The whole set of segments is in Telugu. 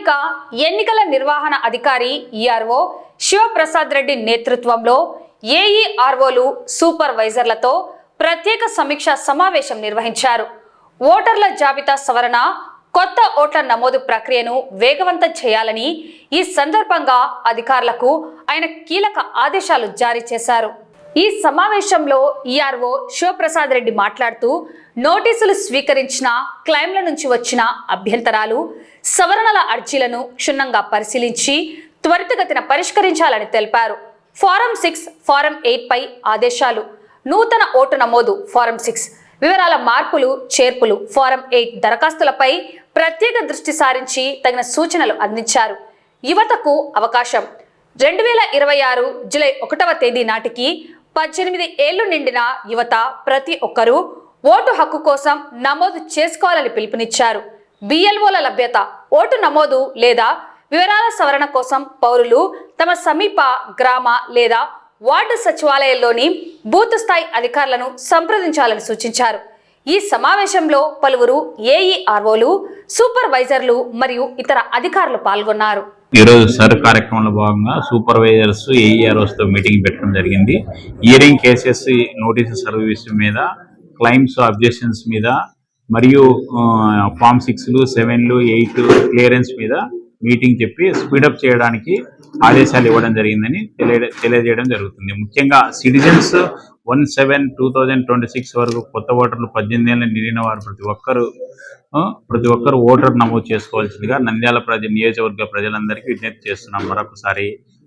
స్థానిక ఎన్నికల నిర్వహణ అధికారి ఈఆర్ఓ శివప్రసాద్ రెడ్డి నేతృత్వంలో ఏఈఆర్ఓలు సూపర్వైజర్లతో ప్రత్యేక సమీక్షా సమావేశం నిర్వహించారు. ఓటర్ల జాబితా సవరణ, కొత్త ఓట్ల నమోదు ప్రక్రియను వేగవంతం చేయాలని ఈ సందర్భంగా అధికారులకు ఆయన కీలక ఆదేశాలు జారీ చేశారు. ఈ సమావేశంలో ఈఆర్ఓ శివప్రసాద్ రెడ్డి మాట్లాడుతూ, నోటీసులు స్వీకరించిన క్లైమ్ల నుంచి వచ్చిన అభ్యంతరాలు, సవరణల అర్జీలను క్షుణ్ణంగా పరిశీలించి త్వరితగతిన పరిష్కరించాలని తెలిపారు. ఫారం 6, ఫారం 8 పై ఆదేశాలు, నూతన ఓటు నమోదు ఫారం 6, వివరాల మార్పులు చేర్పులు ఫారం 8 దరఖాస్తులపై ప్రత్యేక దృష్టి సారించి తగిన సూచనలు అందించారు. యువతకు అవకాశం 2026 జూలై 1వ తేదీ నాటికి 18 ఏళ్లు నిండిన యువత ప్రతి ఒక్కరూ ఓటు హక్కు కోసం నమోదు చేసుకోవాలని పిలుపునిచ్చారు. బిఎల్ఓల లభ్యత, ఓటు నమోదు లేదా వివరాల సవరణ కోసం పౌరులు తమ సమీప గ్రామ లేదా వార్డు సచివాలయంలోని బూత్ స్థాయి అధికారులను సంప్రదించాలని సూచించారు. ఈ సమావేశంలో పలువురు ఏఈఆర్ఓలు, సూపర్వైజర్లు మరియు ఇతర అధికారులు పాల్గొన్నారు. ఈరోజు సర్ కార్యక్రమంలో భాగంగా సూపర్వైజర్స్, ఏఈఆర్ఓస్తో మీటింగ్ పెట్టడం జరిగింది. హియరింగ్ కేసెస్, నోటీసు సర్వీస్ మీద, క్లైమ్స్, అబ్జెక్షన్స్ మీద మరియు ఫామ్ 6లు, 7లు, 8 క్లియరెన్స్ మీద మీటింగ్ చెప్పి స్పీడప్ చేయడానికి ఆదేశాలు ఇవ్వడం జరిగిందని తెలియజేయడం జరుగుతుంది. ముఖ్యంగా సిటిజన్స్ 1/7/2026 వరకు కొత్త ఓటర్లు 18 ఏళ్ళ నిండిన వారు ప్రతి ఒక్కరు ఓటర్ నమోదు చేసుకోవాల్సిందిగా నంద్యాల నియోజకవర్గ ప్రజలందరికీ విజ్ఞప్తి చేస్తున్నాం.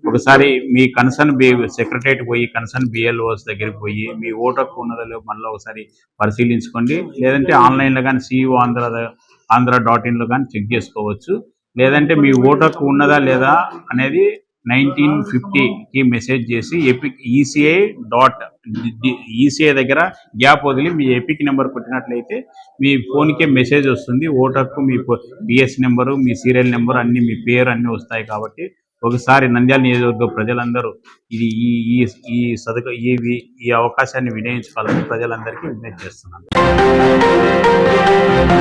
ఒకసారి మీ కన్సర్న్ సెక్రటరేట్ పోయి కన్సర్న్ బిఎల్ఓస్ దగ్గరికి పోయి మీ ఓటర్కు ఉన్నదో మళ్ళీ ఒకసారి పరిశీలించుకోండి. లేదంటే ఆన్లైన్లో కానీ సిఇఓ ఆంధ్ర.in కానీ చెక్ చేసుకోవచ్చు. లేదంటే మీ ఓటర్కు ఉన్నదా లేదా అనేది 1950కి మెసేజ్ చేసి ఈసీఐ దగ్గర గ్యాప్ వదిలి మీ ఎపిక్ నెంబర్ కొట్టినట్లయితే మీ ఫోన్కే మెసేజ్ వస్తుంది. ఓటర్కు మీ బిఎస్ నెంబరు, మీ సీరియల్ నెంబర్ అన్ని, మీ పేరు అన్నీ వస్తాయి. కాబట్టి ఒకసారి నంద్యాల నియోజకవర్గ ప్రజలందరూ ఈ అవకాశాన్ని వినియోగించుకోవాలని ప్రజలందరికీ విజ్ఞప్తి చేస్తున్నాను.